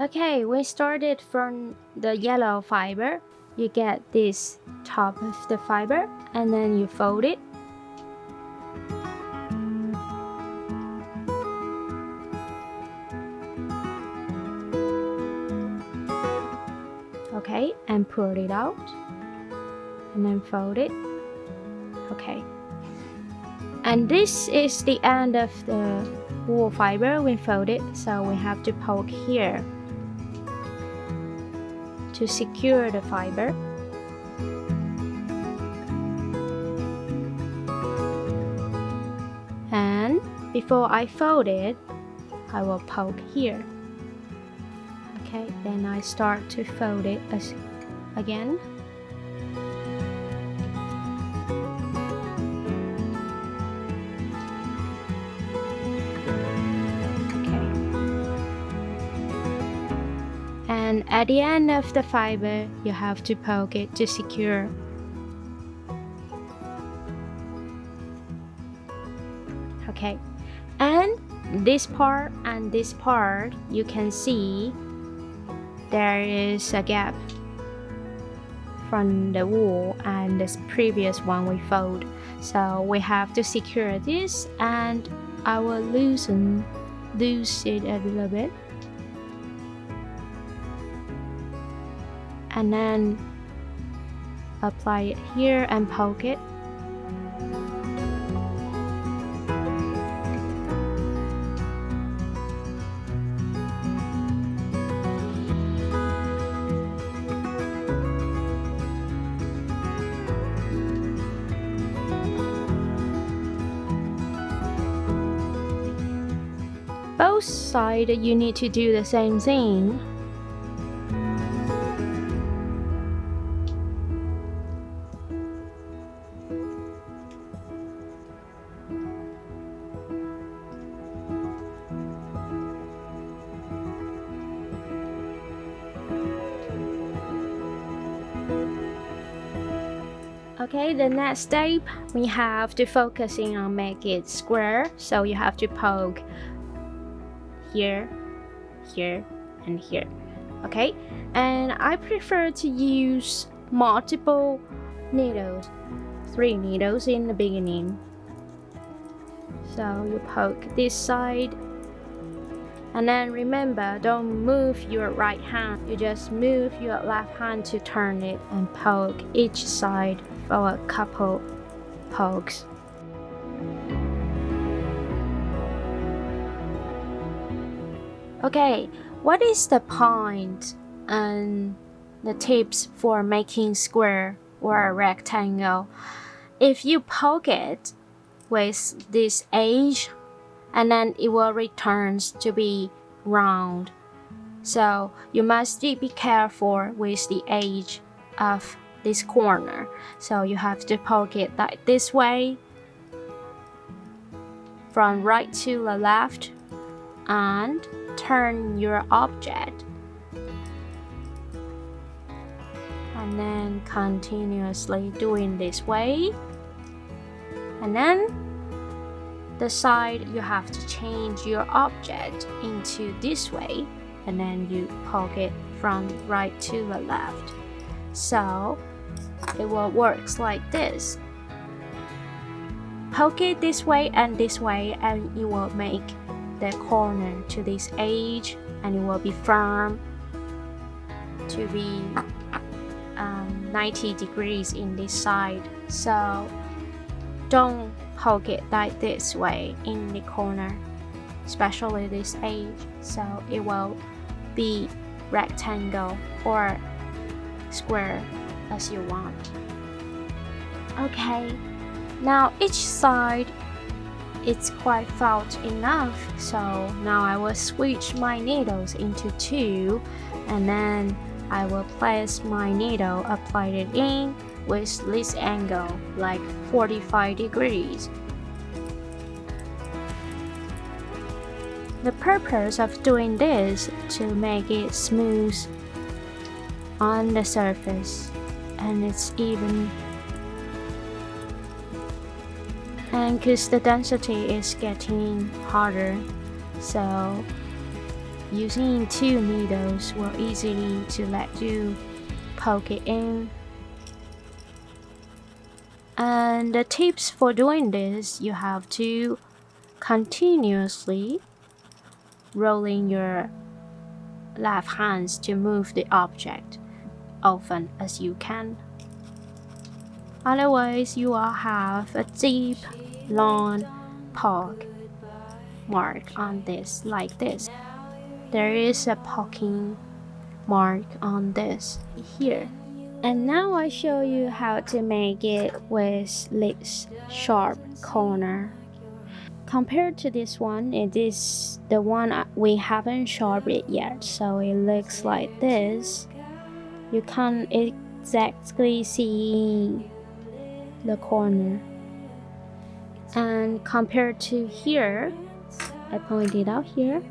Okay, we started from the yellow fiber. You get this top of the fiber and then you fold it. Okay, and pull it out and then fold it. Okay, and this is the end of the wool fiber we folded, so we have to poke here to secure the fiber. And before I fold it, I will poke here. Okay, then I start to fold it again. And at the end of the fiber, you have to poke it to secure. Okay, and this part and this part, you can see there is a gap from the wool and this previous one we fold. So we have to secure this, and I will loose it a little bit. And then apply it here and poke it. Both sides you need to do the same thing. Okay, the next step, we have to focusing on make it square. So you have to poke here, here, and here. Okay, and I prefer to use multiple needles, 3 needles in the beginning. So you poke this side, and then remember, don't move your right hand. You just move your left hand to turn it and poke each side for a couple pokes. Okay, what is the point and the tips for making square or a rectangle? If you poke it with this edge, and then it will return to be round. So you must be careful with the edge of this corner. So you have to poke it like this way, from right to the left, and turn your object. And then continuously doing this way. And then the side you have to change your object into this way, and then you poke it from right to the left. So it will work like this. Poke it this way, and it will make the corner to this edge, and it will be firm to be 90 degrees in this side. So don't poke it like this way in the corner, especially this edge, so it will be rectangle or square as you want. Okay, now each side it's quite felt enough, so now I will switch my needles into 2, and then I will place my needle, apply it in with this angle, like 45 degrees. The purpose of doing this to make it smooth on the surface, and it's even And because the density is getting harder, so using 2 needles will easily to let you poke it in. And the tips for doing this, you have to continuously rolling your left hands to move the object often as you can. Otherwise, you will have a deep, long poke mark on this, like this. There is a poking mark on this here. And now I show you how to make it with this sharp corner. Compared to this one, it is the one we haven't sharpened it yet, so it looks like this. You can't exactly see the corner. And compared to here, I pointed out here.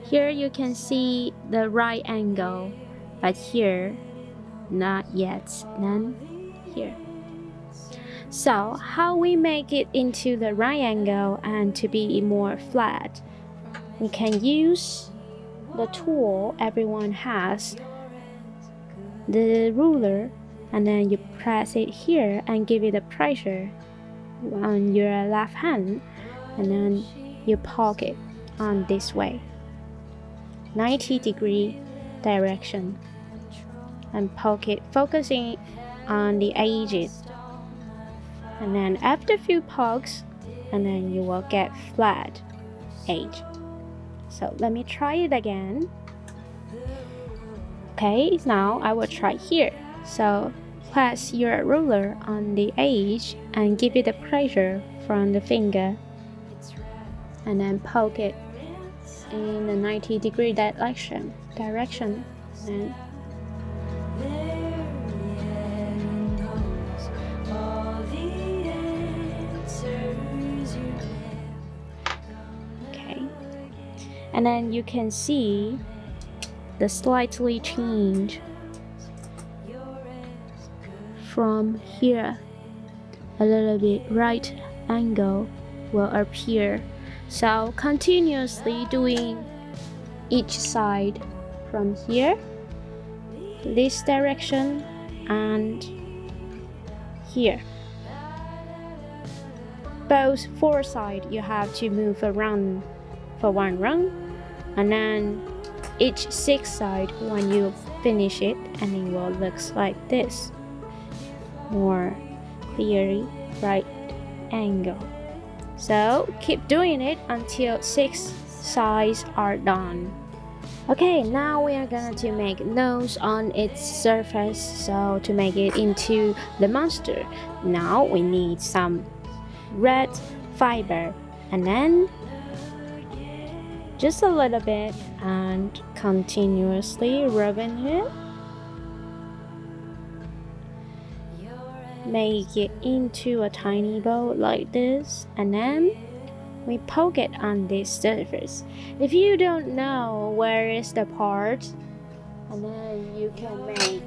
Here you can see the right angle, but here not yet, none here. So how we make it into the right angle and to be more flat? We can use the tool everyone has, the ruler, and then you press it here and give it a pressure on your left hand, and then you poke it on this way, 90-degree direction, and poke it focusing on the edges. And then after a few pokes, and then you will get flat edge. So let me try it again. Okay, now I will try here. So place your ruler on the edge and give it a pressure from the finger, and then poke it in the 90-degree direction. And and then you can see the slightly change from here. A little bit right angle will appear. So continuously doing each side from here, this direction, and here. Both 4 sides you have to move around for 1 round, and then each 6 side when you finish it, and it will look like this, more clearly right angle. So keep doing it until 6 sides are done. Okay, now we are going to make nose on its surface. So to make it into the monster, now we need some red fiber, and then just a little bit, and continuously rubbing it. Make it into a tiny ball like this, and then we poke it on this surface. If you don't know where is the part, and then you can make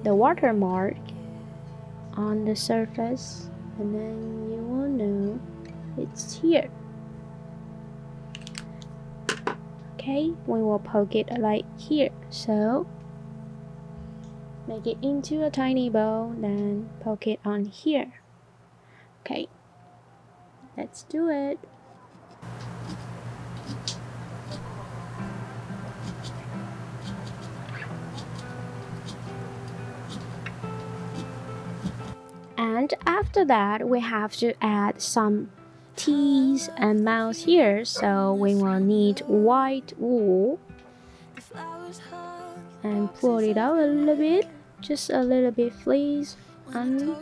the watermark on the surface, and then you will know it's here. Okay, we will poke it like here. So make it into a tiny ball, then poke it on here. Okay, let's do it. And after that, we have to add some teeth and mouth here, so we will need white wool and pull it out a little bit, just a little bit, please, and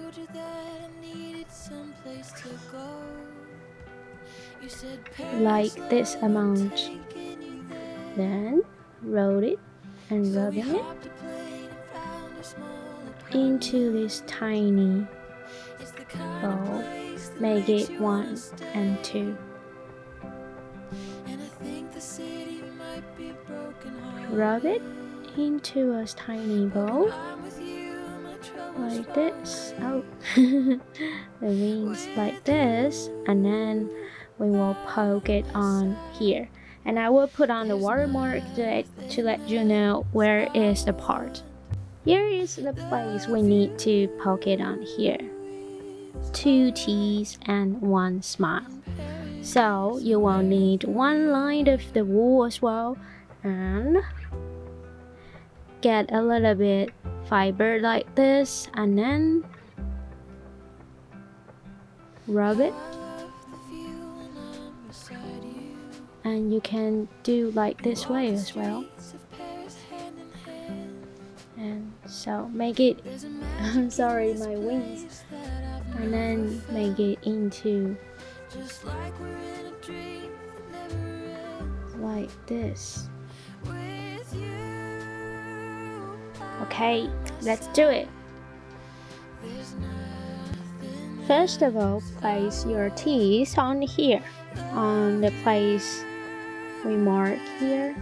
like this amount. Then roll it and rub it into this tiny ball. Make it 1 and 2. Rub it into a tiny ball. like this. Oh, the wings like this, and then we will poke it on here. And I will put on the watermark to let you know where is the part. Here is the place we need to poke it on here. 2 T's and 1 smile. So you will need 1 line of the wool as well, and get a little bit fiber like this, and then rub it. And you can do like this way as well. And so make it, I'm sorry, my wings. And then make it into like this. Okay, let's do it. First of all, place your teeth on here, on the place we mark here.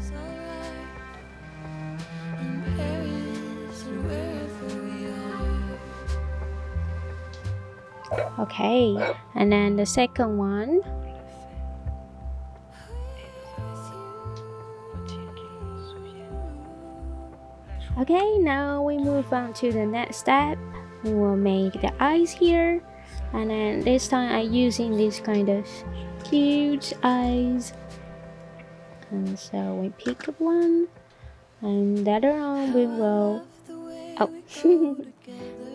Okay, and then the second one. Okay, now we move on to the next step. We will make the eyes here, and then this time I'm using this kind of cute eyes. And so we pick up one, and later on we will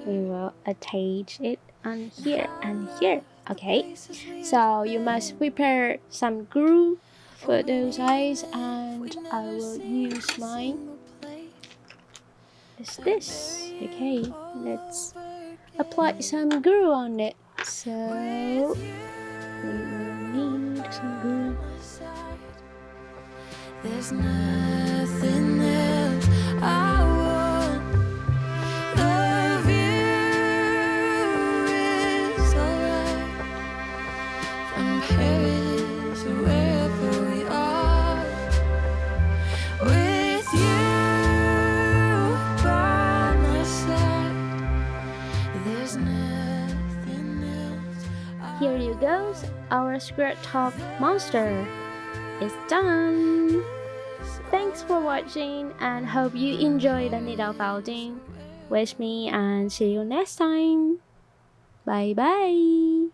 we will attach it on here and here. Okay, so you must prepare some glue for those eyes, and I will use mine. Is this okay? Let's apply some glue on it. So we will need some glue. There's nothing else I want. The view is alright from Paris or wherever we are. With you by my side, there's nothing else. Here you go, our square top monster is done. Thanks for watching, and hope you enjoy the needle felting with me, and see you next time. Bye bye.